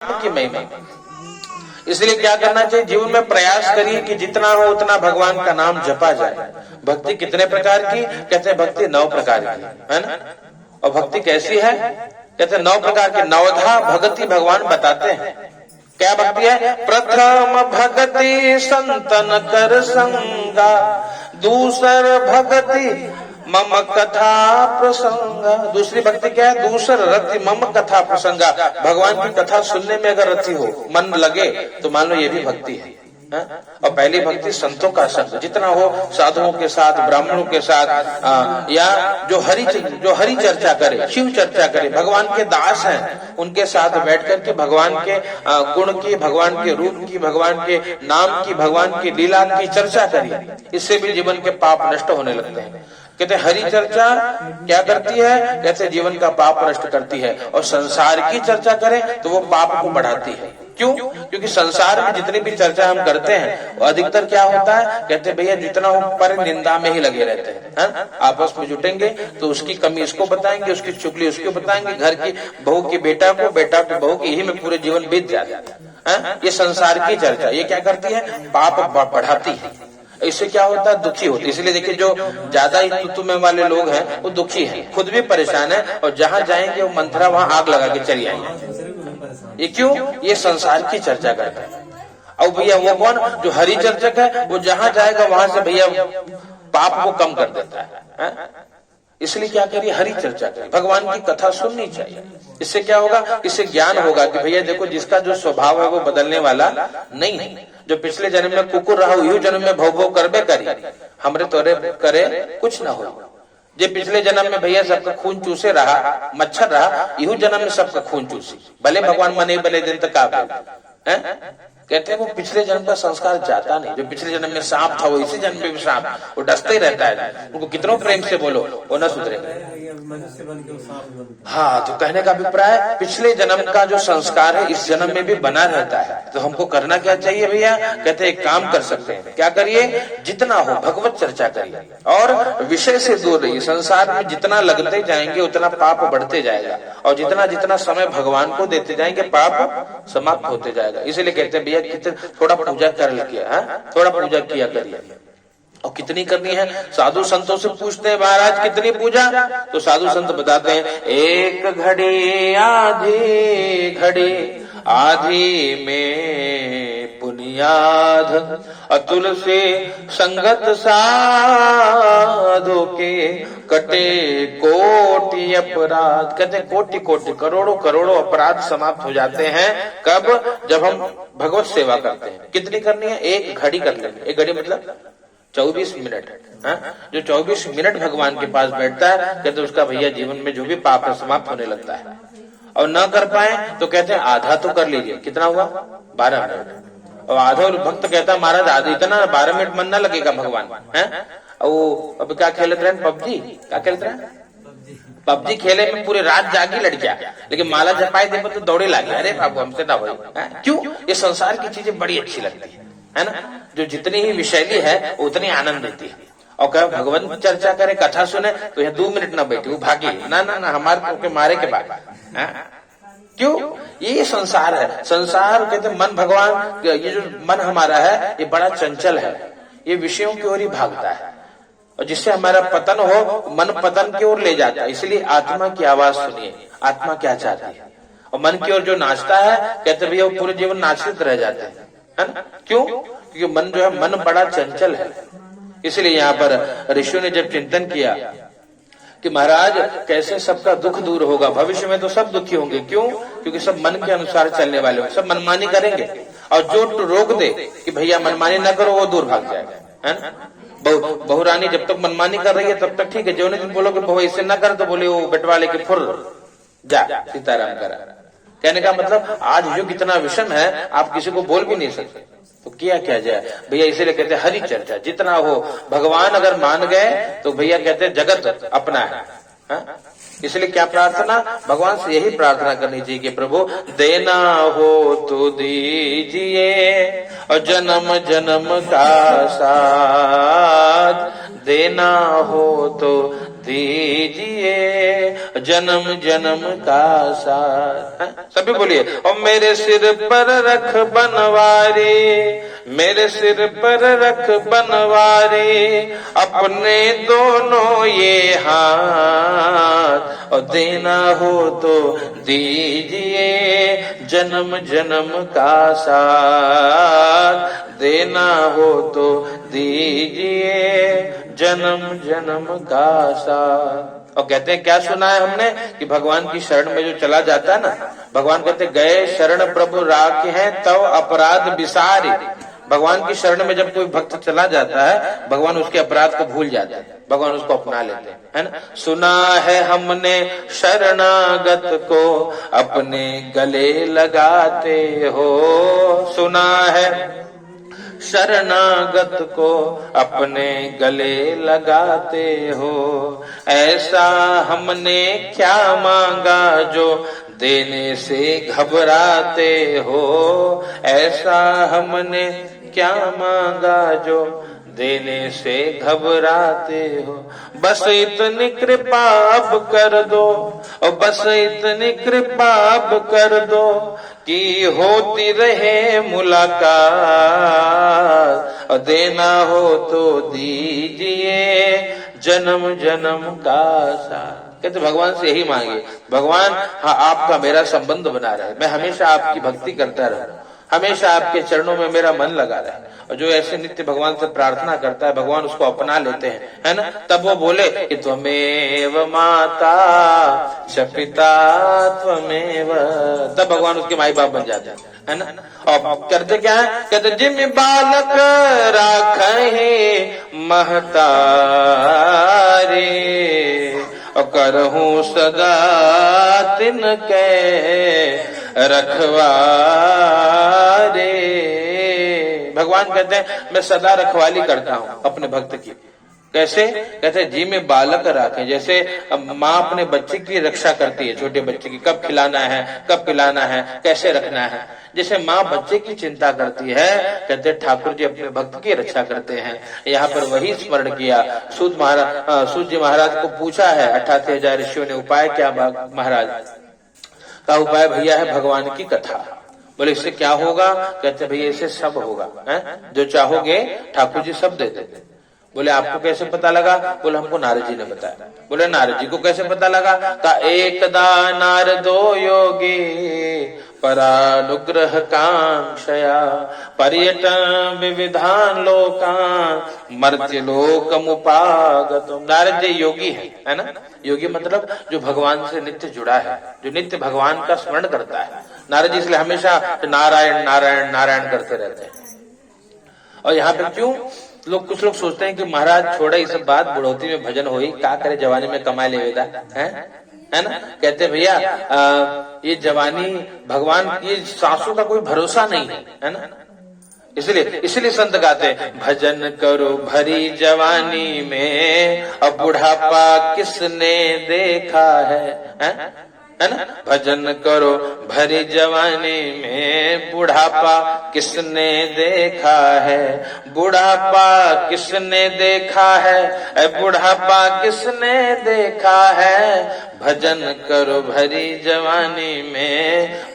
की महिमा। इसलिए क्या करना चाहिए, जीवन में प्रयास करिए कि जितना हो उतना भगवान का नाम जपा जाए। भक्ति कितने प्रकार की, कहते हैं भक्ति 9 प्रकार की है ना। और भक्ति कैसी है, कहते हैं 9 प्रकार की। नवधा भक्ति भगवान बताते हैं। क्या भक्ति है, प्रथम भक्ति संतन कर संगा, दूसर भक्ति मम कथा प्रसंगा। दूसरी भक्ति क्या है, दूसर रति मम कथा प्रसंगा। भगवान की कथा सुनने में अगर रति हो, मन लगे, तो मान लो ये भी भक्ति है। और पहली भक्ति संतों का संग, जितना हो साधुओं के साथ, ब्राह्मणों के साथ, या जो हरि चर्चा करे, शिव चर्चा करे, भगवान के दास हैं, उनके साथ बैठ करके भगवान के गुण की, भगवान के रूप की, भगवान के नाम की, भगवान की लीला की चर्चा करिए। इससे भी जीवन के पाप नष्ट होने लगते हैं। कहते हरि चर्चा क्या करती है, कहते जीवन का पाप नष्ट करती है। और संसार की चर्चा करें तो वो पाप को बढ़ाती है। क्यों, क्योंकि संसार में जितनी भी चर्चा हम करते हैं वो अधिकतर क्या होता है, कहते भैया जितना हो पर निंदा में ही लगे रहते हैं। आपस में जुटेंगे तो उसकी कमी इसको बताएंगे, उसकी चुगली उसको बताएंगे, घर की बहू की बेटा को, बेटा की बहू की, यही में पूरे जीवन बीत जाता है। ये संसार की चर्चा, ये क्या करती है, पाप बढ़ाती है। इससे क्या होता है, दुखी होती है। इसलिए देखिए जो ज्यादा ही तुतु में वाले लोग हैं वो दुखी हैं, खुद भी परेशान है, और जहां जाएंगे वो मंथरा वहां आग लगा के चली आएंगे। ये क्यों, ये संसार की चर्चा करता है। और भैया वो कौन, जो हरि चर्चक है, वो जहां जाएगा वहां से भैया पाप को कम कर देता है। इसलिए क्या करिए, हरि चर्चा करिए, भगवान की कथा सुननी चाहिए। इससे क्या होगा, इससे ज्ञान होगा कि भैया देखो जिसका जो स्वभाव है वो बदलने वाला नहीं है। जो पिछले जन्म में कुकुर रहा, यू जन्म में भव भव करबे करी, हमरे तोरे करे कुछ ना हो। जे पिछले जन्म में भैया सबका खून चूसे रहा, मच्छर रहा, यू जन्म में सबका खून चूसी, भले भगवान मने भले दिन तक आप कहते हैं वो पिछले जन्म का संस्कार जाता नहीं। जो पिछले जन्म में सांप था वो इसी जन्म में भी सांप, वो डसते ही रहता है। उनको कितनों प्रेम से बोलो वो न सुधरेगा। हाँ, तो कहने का अभिप्राय पिछले जन्म का जो संस्कार है इस जन्म में भी बना रहता है। तो हमको करना क्या चाहिए भैया, कहते हैं एक काम कर सकते हैं। क्या करिए, जितना हो भगवत चर्चा करिए और विषय से दूर रहिए। संसार में जितना लगते जाएंगे उतना पाप बढ़ते जाएगा, और जितना जितना समय भगवान को देते जाएंगे पाप समाप्त होते जाएगा। इसलिए कहते हैं भैया कितने थोड़ा पूजा कर लिया, थोड़ा पूजा किया करिए। और कितनी करनी है, साधु संतों से पूछते हैं महाराज कितनी पूजा, तो साधु संत बताते हैं एक घड़ी आधी घड़ी, आधी में पुनियाध, अतुल से संगत साधु के कटे कोटि अपराध। कहते कोटि कोटि करोड़ों करोड़ों अपराध समाप्त हो जाते हैं। कब, जब हम भगवत सेवा करते हैं। कितनी करनी है, एक घड़ी कर लेंगे। एक घड़ी मतलब 24 मिनट। जो 24 मिनट भगवान के पास बैठता है, कहते उसका भैया जीवन में जो भी पाप है समाप्त होने लगता है। और न कर पाए तो कहते हैं आधा तो कर लीजिए। कितना हुआ, 12 मिनट। और आधा, और भक्त कहता है महाराज आधा इतना 12 मिनट मन न लगेगा भगवान है। वो अब क्या खेलते रहे, पबजी क्या खेलते रहे, पबजी खेले में पूरी रात जागी लड़कियां, लेकिन माला जपाई दे तो दौड़े लागे, अरे बाबू हमसे ना हो। क्यों, ये संसार की चीजें बड़ी अच्छी लगती है ना। जो जितनी ही विषैली है उतनी आनंद देती है। और कह भगवान चर्चा करे, कथा सुने, तो यह 2 मिनट ना बैठे, वो भागी ना ना ना हमारे को मारे के बाद। क्यों, ये संसार है। संसार कहते मन भगवान, ये जो मन हमारा है ये बड़ा चंचल है, ये विषयों की ओर ही भागता है, और जिससे हमारा पतन हो, मन पतन की ओर ले जाता है। इसलिए आत्मा की आवाज सुनिए, आत्मा क्या चाहती है। और मन की ओर जो नाचता है, कहते भैया वो पूरे जीवन नाचित रह जाते हैं, है ना। क्यों, क्योंकि मन जो है, मन बड़ा चंचल है। इसलिए यहाँ पर ऋषियों ने जब चिंतन किया कि महाराज कैसे सबका दुख दूर होगा, भविष्य में तो सब दुखी होंगे। क्यों, क्योंकि सब मन के अनुसार चलने वाले होंगे, सब मनमानी करेंगे। और जो रोक दे कि भैया मनमानी न करो, वो दूर भाग जाएगा, है ना। बहू रानी जब तक मनमानी कर रही है तब तक ठीक है, जो नहीं बोलो कि बहू इससे न कर, तो बोले वो बेटवाले के फुर जा सीताराम करा। कहने का मतलब आज युग इतना विषम है, आप किसी को बोल भी नहीं सकते, तो किया क्या जाए भैया। इसीलिए कहते हैं हरि चर्चा जितना हो। भगवान अगर मान गए तो भैया कहते हैं जगत अपना है। इसलिए क्या प्रार्थना, भगवान से यही प्रार्थना करनी चाहिए कि प्रभु देना हो तो दीजिए, और जन्म जन्म का साथ देना हो तो दीजिए जन्म जन्म का साथ। सभी बोलिए। और मेरे सिर पर रख बनवारी, मेरे सिर पर रख बनवारी, अपने दोनों ये हाथ, और देना हो तो दीजिए जन्म जन्म का साथ, देना हो तो दीजिए जन्म जन्म का साथ। और कहते हैं क्या सुना है हमने कि भगवान की शरण में जो चला जाता है ना, भगवान कहते गए शरण प्रभु राखे हैं तव अपराध विसारे। भगवान की शरण में जब कोई भक्त चला जाता है, भगवान उसके अपराध को भूल जाते हैं, भगवान उसको अपना लेते हैं, है ना। सुना है हमने शरणागत को अपने गले लगाते हो, सुना है शरणागत को अपने गले लगाते हो, ऐसा हमने क्या मांगा जो देने से घबराते हो, ऐसा हमने क्या मांगा जो देने से घबराते हो। बस इतनी कृपा अब कर दो, और बस इतनी कृपा अब कर दो कि होती रहे मुलाकात, और देना हो तो दीजिए जन्म जन्म का साथ। कहते भगवान से यही मांगिए, भगवान हाँ आपका मेरा संबंध बना रहे, मैं हमेशा आपकी भक्ति करता रहूं, हमेशा आपके चरणों में मेरा मन लगा रहे। और जो ऐसे नित्य भगवान से प्रार्थना करता है, भगवान उसको अपना लेते हैं, है ना। तब वो बोले कि त्वमेव माता च पिता त्वमेव, तब भगवान उसके माई बाप बन जाते हैं, है ना। और करते क्या है, कहते जिम बालक राखे महतारे, और करहूं सदा तिनके रखवारे। भगवान कहते हैं मैं सदा रखवाली करता हूं अपने भक्त की। कैसे, कहते हैं जी में बालक राखे, जैसे माँ अपने बच्चे की रक्षा करती है, छोटे बच्चे की कब खिलाना है, कब पिलाना है, कैसे रखना है, जैसे माँ बच्चे की चिंता करती है, कहते ठाकुर जी अपने भक्त की रक्षा करते हैं। यहाँ पर वही स्मरण किया। सूत जी महाराज को पूछा है 88,000 ऋषियों ने उपाय क्या महाराज का उपाय भैया है भगवान की कथा। बोले इससे क्या होगा, कहते भैया इससे सब होगा, है? जो चाहोगे ठाकुर जी सब दे देते। बोले आपको कैसे पता लगा, बोले हमको नारद जी ने बताया। बोले नारद जी को कैसे पता लगा, का एकदा नारदो योगी परानुग्रह कांक्षया पर्यटन विविधान लोकान मर्त्य लोकमुपागतम। नारद जी योगी है ना। योगी मतलब जो भगवान से नित्य जुड़ा है, जो नित्य भगवान का स्मरण करता है। नारद जी इसलिए हमेशा नारायण नारायण नारायण करते रहते हैं। और यहाँ पे क्यों कुछ लोग सोचते हैं कि महाराज छोड़े ये सब बात, बुढ़ौती में भजन होई, क्या करे जवानी में कमाए लेवेदा, है ना। कहते भैया ये जवानी भगवान की सांसों का कोई भरोसा नहीं है ना। इसलिए संत गाते भजन करो भरी जवानी में, अब बुढ़ापा किसने देखा है ना। भजन करो भरी जवानी में, बुढ़ापा किसने देखा है, बुढ़ापा किसने देखा है, बुढ़ापा किसने देखा है। भजन करो भरी जवानी में,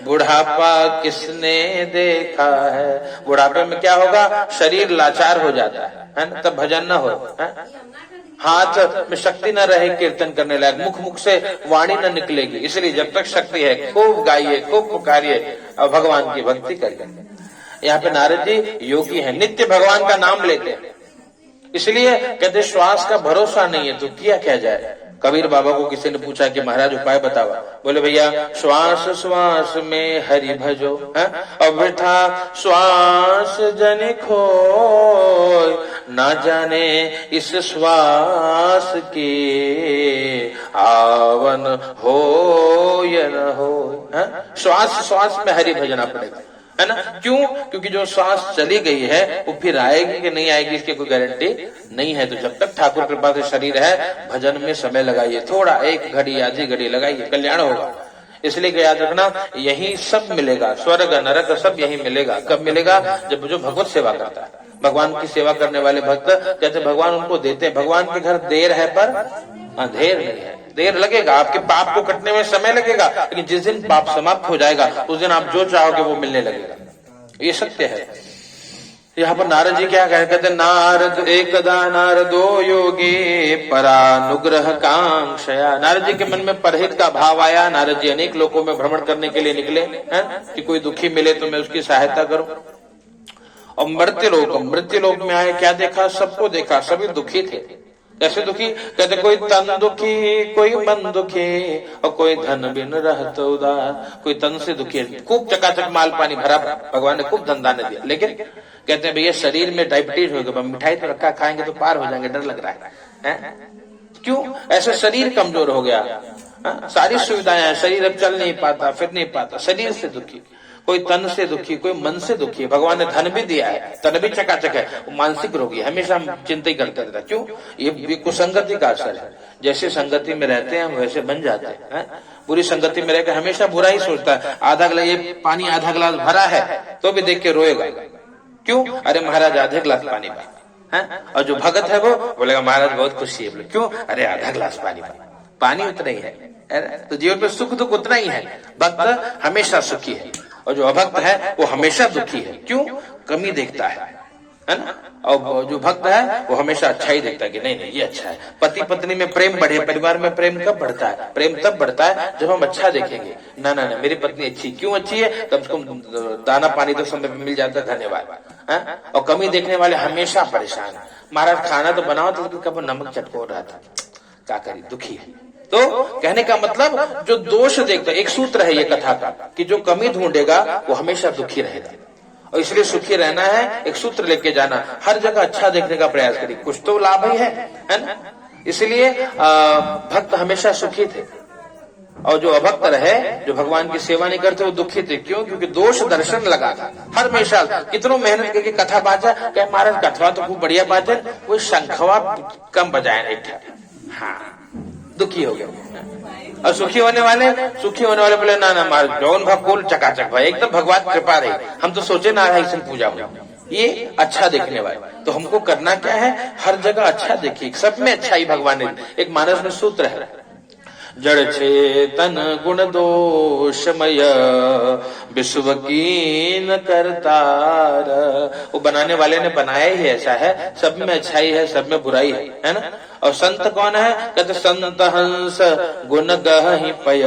बुढ़ापा किसने देखा है। बुढ़ापे में क्या होगा, शरीर लाचार हो जाता है ना, तब भजन न हो, हाथ में शक्ति न रहे कीर्तन करने लायक, मुख से वाणी न निकलेगी। इसलिए जब तक शक्ति है खूब गाइए, खूब पुकारिए और भगवान की भक्ति करिए। यहाँ पे नारद जी योगी हैं, नित्य भगवान का नाम लेते हैं। इसलिए कहते श्वास का भरोसा नहीं है तो किया क्या जाए। कबीर बाबा को किसी ने पूछा कि महाराज उपाय बताओ। बोले भैया श्वास श्वास में हरि भजो, और वृथा श्वास जन खोय, ना जाने इस श्वास की आवन हो या न हो। श्वास श्वास में हरि भजना पड़ेगा, है ना। क्यों, क्योंकि जो श्वास चली गई है वो फिर आएगी कि नहीं आएगी इसकी कोई गारंटी नहीं है। तो जब तक ठाकुर कृपा से शरीर है, भजन में समय लगाइए, थोड़ा एक घड़ी आधी घड़ी लगाइए, कल्याण होगा। इसलिए याद रखना यही सब मिलेगा, स्वर्ग नरक सब यही मिलेगा। कब मिलेगा, जब जो भगवत सेवा करता है। भगवान की सेवा करने वाले भक्त कहते भगवान उनको देते हैं। भगवान के घर देर है पर देर नहीं है, देर लगेगा, आपके पाप को कटने में समय लगेगा, लेकिन जिस दिन पाप समाप्त हो जाएगा उस दिन आप जो चाहोगे वो मिलने लगेगा। ये सत्य है। यहाँ पर नारद जी क्या कहते हैं, नारद एकदा नारदो योगी परानुग्रह कांक्षया। नारद जी के मन में परहित का भाव आया। नारद जी अनेक लोकों में भ्रमण करने के लिए निकले हैं कि कोई दुखी मिले तो मैं उसकी सहायता करूं। और मृत्यु लोक में आए, क्या देखा, सबको देखा, सभी दुखी थे। कैसे दुखी, कहते कोई तन दुखी, कोई मन दुखी, और कोई धन बिन रहत उदार। कोई तन से दुखी है, खूब चकाचक माल पानी भरा, भगवान ने खूब धन दान दिया, लेकिन कहते हैं भैया शरीर में डायबिटीज हो गया, मिठाई तो रखा, खाएंगे तो पार हो जाएंगे, डर लग रहा है। क्यों? ऐसे शरीर कमजोर हो गया, सारी सुविधाएं हैं, शरीर अब चल नहीं पाता, फिर नहीं पाता, शरीर से दुखी। कोई तन से दुखी, कोई मन से दुखी। भगवान ने धन भी दिया है, तन भी चकाचक है, वो मानसिक रोगी है, हमेशा चिंता ही करते रहता। क्यों? ये कुसंगति का असर है। जैसे संगति में रहते हैं हम वैसे बन जाते हैं। बुरी संगति में रहकर हमेशा बुरा ही सोचता है। आधा गिलास, ये पानी आधा गिलास भरा है तो भी देख के रोएगा। क्यों? अरे महाराज आधे गिलास पानी भरा। और जो भगत है वो बोलेगा महाराज बहुत खुशी है। क्यों? अरे आधा गिलास पानी भरा। पानी उतना ही है। तो जीवन में सुख दुख उतना ही है। भक्त हमेशा सुखी है और जो अभक्त है वो हमेशा दुखी है। क्यों? कमी देखता है ना। और जो भक्त है वो हमेशा अच्छा ही देखता है कि नहीं नहीं ये अच्छा है। पति पत्नी में प्रेम बढ़े, परिवार में प्रेम कब बढ़ता है? प्रेम तब बढ़ता है जब हम अच्छा देखेंगे। ना ना ना, मेरी पत्नी अच्छी, क्यों अच्छी है? कम से कम दाना पानी तो समय पे मिल जाता है, धन्यवाद। और कमी देखने वाले हमेशा परेशान है। महाराज खाना तो बनाओ तो कब नमक चटको रहा था, क्या करी, दुखी है। तो कहने का मतलब जो दोष देखता, एक सूत्र है ये कथा का कि जो कमी ढूंढेगा वो हमेशा दुखी रहेगा। और इसलिए सुखी रहना है, एक सूत्र लेके जाना, हर जगह अच्छा देखने का प्रयास करिए, कुछ तो लाभ ही है ना। इसलिए भक्त हमेशा सुखी थे और जो अभक्त रहे, जो भगवान की सेवा नहीं करते, वो दुखी थे। क्यों? क्योंकि दोष दर्शन लगा था। हर हमेशा कितनों मेहनत करके कथा बाजा, क्या महाराज कथवा तो खूब बढ़िया बाजा, वो शंखवा कम बजाया नहीं था। हाँ, दुखी हो गया। और सुखी होने वाले बोले ना ना महाराज जौन भकुल चकाचक भाई, एकदम भगवान कृपा रही, हम तो सोचे नारायण पूजा हो। ये अच्छा देखने वाले। तो हमको करना क्या है? हर जगह अच्छा देखिए, सब में अच्छा ही भगवान ने। एक मानस में सूत्र है, जड़ चेतन गुण दोषमय विश्व कीन करतार। वो बनाने वाले ने बनाया ही ऐसा है, सब में अच्छाई है, सब में बुराई है ना। और संत कौन है? कहते संत हंस गुण गहि पय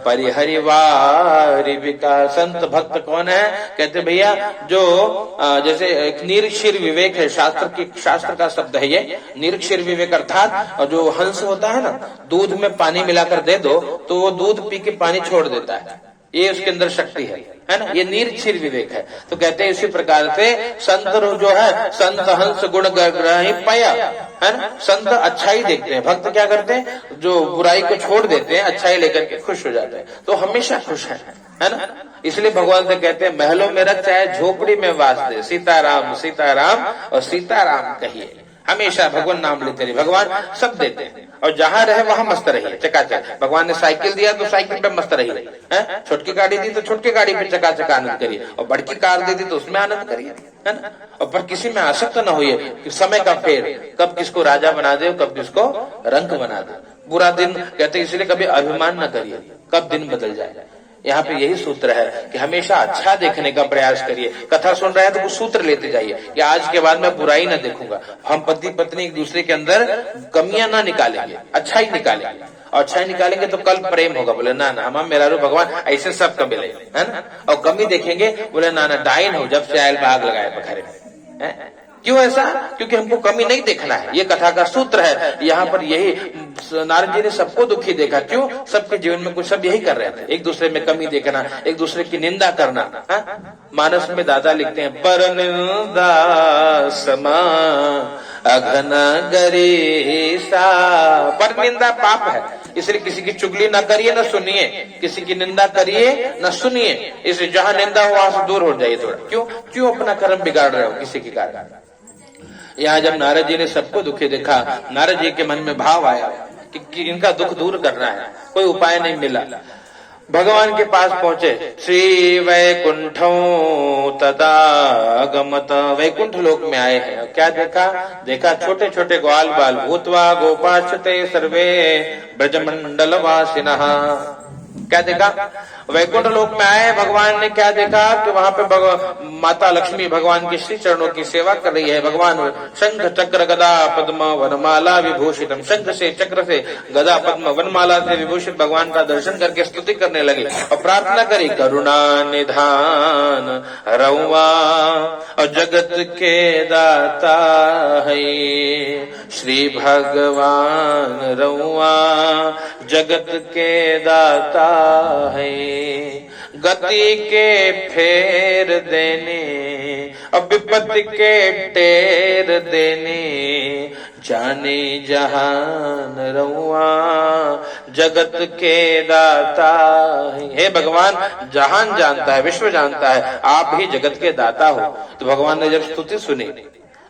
परिहरिवारि विकास। संत भक्त कौन है? कहते भैया जो जैसे एक निरीक्षर विवेक है, शास्त्र का शब्द है ये, निरीक्षर विवेक अर्थात जो हंस होता है ना, दूध में पानी मिलाकर दे दो तो वो दूध पी के पानी छोड़ देता है, ये उसके अंदर शक्ति है ना। ये निरीक्षर विवेक है। तो कहते हैं इसी प्रकार से संत जो है, संत हंस गुण ग्रहि पय, है ना। संत अच्छाई देखते हैं, भक्त क्या करते हैं? जो बुराई को छोड़ देते हैं, अच्छाई लेकर के खुश हो जाते हैं, तो हमेशा खुश है ना। इसलिए भगवान से कहते हैं महलों में रख चाहे झोपड़ी में वास दे, सीताराम सीताराम और सीताराम कहिए। हमेशा भगवान नाम लेते रहिए, भगवान सब देते हैं। और जहां रहे वहां मस्त रहिए, चकाचक। भगवान ने साइकिल दिया तो साइकिल पे मस्त रहिए, छोटकी गाड़ी दी तो छोटकी गाड़ी पे चकाचक आनंद करिए, और बड़की कार दे दी तो उसमें आनंद करिए, है ना। और पर किसी में आसक्त न होइए कि समय का फेर, कब किसको राजा बना दे, कब किसको रंक बना दे। बुरा दिन कहते इसलिए कभी अभिमान न करिए, कब दिन बदल जाए। यहाँ पे यही सूत्र है कि हमेशा अच्छा देखने का प्रयास करिए। कथा सुन रहे हैं तो कुछ सूत्र लेते जाइए कि आज के बाद मैं बुराई न देखूंगा। हम पति पत्नी एक दूसरे के अंदर कमियां ना निकालेंगे, अच्छा ही निकालेंगे। और अच्छा ही निकालेंगे तो कल प्रेम होगा। बोले ना ना हम मेरा रो भगवान ऐसे सबका मिले, है ना। और कमी देखेंगे, बोले ना ना डाइन हो जब से आयल बाग लगाए पखरे में। क्यों ऐसा? क्योंकि हमको कमी नहीं देखना है। ये कथा का सूत्र है। यहाँ पर यही नारद जी ने सबको दुखी देखा। क्यों? सबके जीवन में कुछ सब यही कर रहे थे, एक दूसरे में कमी देखना, एक दूसरे की निंदा करना। मानस में दादा लिखते हैं, पर निंदा समा अघन गरेसा। पर निंदा पाप है, इसलिए किसी की चुगली ना करिए न सुनिए, किसी की निंदा करिए न सुनिए। इसलिए जहां निंदा हो वहां से दूर हो जाइए थोड़ा। क्यों अपना कर्म बिगाड़ रहे हो किसी की कारण। यहाँ जब नारद जी ने सबको दुखी देखा, नारद जी के मन में भाव आया कि इनका दुख दूर करना है, कोई उपाय नहीं मिला। भगवान के पास पहुंचे। श्री वैकुंठो तदागमत, वैकुंठ लोक में आए हैं। क्या देखा छोटे छोटे ग्वाल बाल, भूतवा गोपाश्चते सर्वे ब्रजमंडल वासिनः। क्या देखा? वैकुंठ लोक में आए भगवान ने, क्या देखा कि वहां पे माता लक्ष्मी भगवान के श्री चरणों की सेवा कर रही है। भगवान शंख चक्र गदा पद्म वनमाला विभूषितम, शंख से चक्र से गदा पद्म वनमाला से विभूषित भगवान का दर्शन करके स्तुति करने लगे और प्रार्थना करी, करुणा निधान रउआ और जगत के दाता है, श्री भगवान रउआ जगत के दाता है, गति के फेर देने अब विपत्ति के टेर देने, जाने जहान रउआ जगत के दाता है। हे भगवान, जहान जानता है, विश्व जानता है, आप ही जगत के दाता हो। तो भगवान ने जब स्तुति सुनी,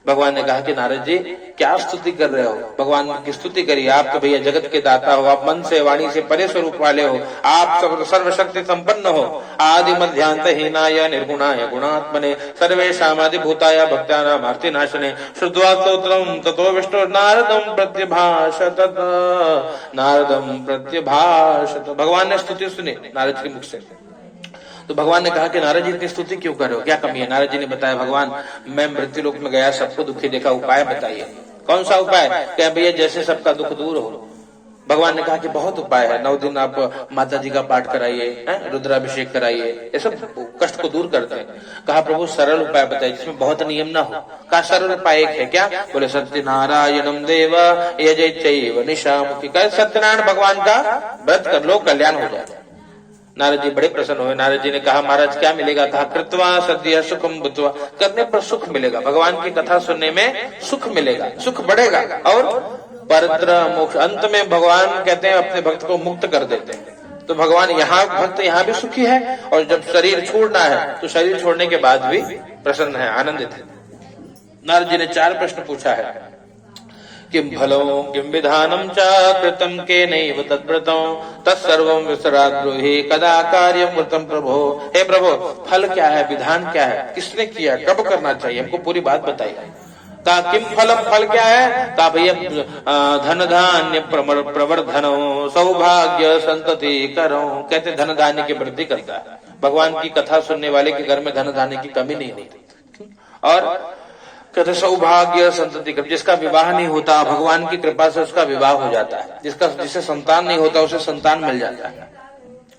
भगवान ने कहा कि नारद जी क्या स्तुति कर रहे हो? भगवान की स्तुति करिए, आप तो भैया जगत के दाता हो, आप मन से वाणी से परे स्वरूप वाले हो, आप सर्वशक्ति संपन्न हो, आदि मध्यांत हीनाय निर्गुणाय गुणात्मने सर्वेषामादि भूताय भक्तानां आर्ति नाशने श्रुत्वा स्तोत्रम ततो विष्णु नारदम प्रत्यभाषत, नारदम प्रत्यभाषत। भगवान ने स्तुति सुनी नारद के मुख से। तो भगवान ने कहा कि नारद जी इतनी स्तुति क्यों कर रहे हो, क्या कमी है? नारद जी ने बताया, भगवान मैं मृत्यु लोक में गया, सबको दुखी देखा, उपाय बताइए। कौन सा उपाय? क्या भैया जैसे सबका दुख दूर हो। भगवान ने कहा कि बहुत उपाय है, 9 दिन आप माता जी का पाठ कराइए, रुद्राभिषेक कराइए, ये सब कष्ट को दूर करते हैं। कहा प्रभु सरल उपाय बताइए जिसमें बहुत नियम ना हो। कहा सरल उपाय एक है, क्या? बोले सत्यनारायणम देव यजैत्यैव निशामुखी। कहा सत्यनारायण भगवान का व्रत कर लो, कल्याण हो जाए। नारद जी बड़े प्रसन्न हुए। नारद जी ने कहा महाराज क्या मिलेगा? कहा कृत्वा सद्य सुखम भूत्वा, करने पर सुख मिलेगा, भगवान की कथा सुनने में सुख मिलेगा, सुख बढ़ेगा और परत्र मोक्ष। अंत में भगवान कहते हैं अपने भक्त को मुक्त कर देते हैं। तो भगवान यहाँ भक्त यहाँ भी सुखी है और जब शरीर छोड़ना है तो शरीर छोड़ने के बाद भी प्रसन्न है, आनंदित है। नारद जी ने 4 प्रश्न पूछा है। किम फलो किम विधानम च कृतम केनैव तद्व्रतं तत्सर्वं विस्तरात् ब्रूहि कदा कार्यं कृतं प्रभो। हे प्रभु, फल क्या है, विधान क्या है, किसने किया, कब करना चाहिए, हमको पूरी बात बताइए। कहा किम फलम, फल क्या है? कहा भैया धन धान्य प्रवर्धनो सौभाग्य संतति करो। कहते धन धान्य की वृद्धि करता है। भगवान की कथा सुनने वाले के घर में धन धान्य की कमी नहीं होती। और कहते सौभाग्य संतति कर, जिसका विवाह नहीं होता भगवान की कृपा से उसका विवाह हो जाता है, जिसे संतान नहीं होता उसे संतान मिल जाता है।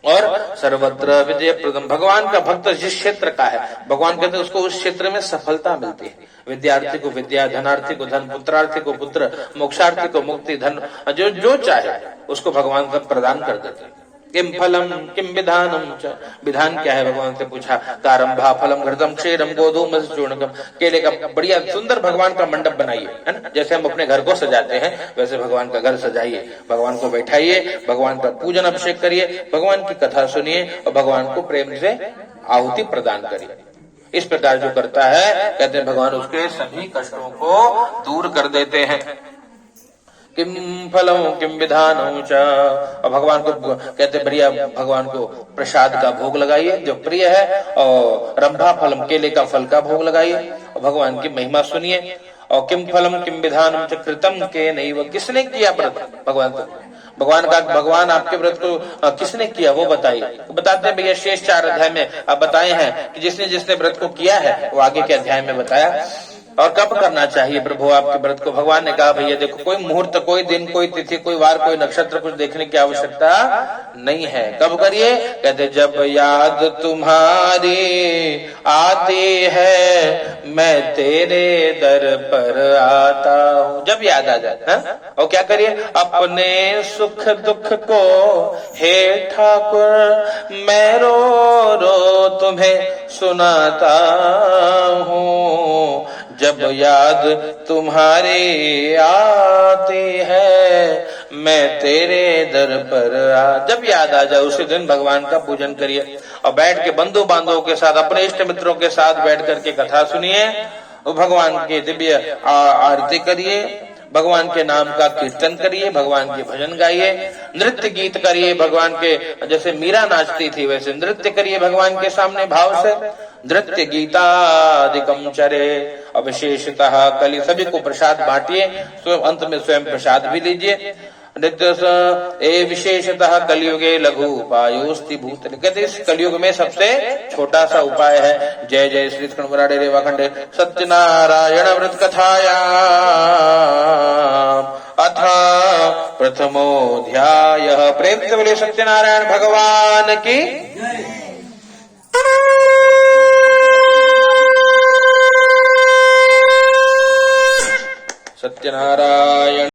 और सर्वत्र विजय प्रदम, भगवान का भक्त जिस क्षेत्र का है भगवान कहते हैं उसको उस क्षेत्र में सफलता मिलती है। विद्यार्थी को विद्या, धनार्थी को धन, पुत्रार्थी को पुत्र, मोक्षार्थी को मुक्ति, धन जो चाहे उसको भगवान सब प्रदान कर देते हैं। किम फलम किम विधानम च, विधान क्या है भगवान से पूछा। कारंभा फलम घृतम क्षीरम गोधूम चूर्णकम, केले का बढ़िया सुंदर भगवान का मंडप बनाइए, है ना, जैसे हम अपने घर को सजाते हैं वैसे भगवान का घर सजाइए, भगवान को बैठाइए, भगवान का पूजन अभिषेक करिए, भगवान की कथा सुनिए और भगवान को प्रेम से आहुति प्रदान करिए। इस प्रकार जो करता है कहते हैं भगवान उसके सभी कष्टों को दूर कर देते हैं। किम फलम किम विधानम च, और भगवान को कहते बढ़िया भगवान को प्रसाद का भोग लगाइए जो प्रिय है, और रंभा फलम केले का फल का भोग लगाइए और भगवान की महिमा सुनिए। और किम फलम किम विधानम च कृतम के नहीं, किसने किया व्रत भगवान को, भगवान आपके व्रत को किसने किया वो बताइए। तो बताते हैं भैया शेष 4 अध्याय में आप बताए हैं कि जिसने जिसने व्रत को किया है वो आगे के अध्याय में बताया। और कब करना चाहिए प्रभु आपके व्रत को? भगवान ने कहा भैया देखो कोई मुहूर्त, कोई दिन, कोई तिथि, कोई वार, कोई नक्षत्र कुछ देखने की आवश्यकता नहीं है। कब करिए? कहते जब याद तुम्हारी आती है मैं तेरे दर पर आता हूँ, जब याद आ जाता है। और क्या करिए? अपने सुख दुख को हे ठाकुर मैं रो रो तुम्हें सुनाता हूँ, जब याद तुम्हारी आती है मैं तेरे दर पर जब याद आ जाए उसी दिन भगवान का पूजन करिए और बैठ के बंधु बांधवों के साथ, अपने इष्ट मित्रों के साथ बैठ करके कथा सुनिए और भगवान की दिव्य आरती करिए। भगवान के नाम का कीर्तन करिए, भगवान के भजन गाइए, नृत्य गीत करिए, भगवान के जैसे मीरा नाचती थी वैसे नृत्य करिए भगवान के सामने भाव से। नृत्य गीतादिकम चरे, अविशेषतः कली सभी को प्रसाद बांटिए, स्वयं अंत में स्वयं प्रसाद भी लीजिए। नृत्य ए विशेषतः कलयुगे लघु उपायोस्ति भूतले, कहते इस कलयुग में सबसे छोटा सा उपाय है। जय जय श्री कृष्ण रेवाखंडे सत्यनारायण व्रत कथाया अथ प्रथमोऽध्यायः। प्रेम से बोले सत्यनारायण भगवान की। सत्यनारायण।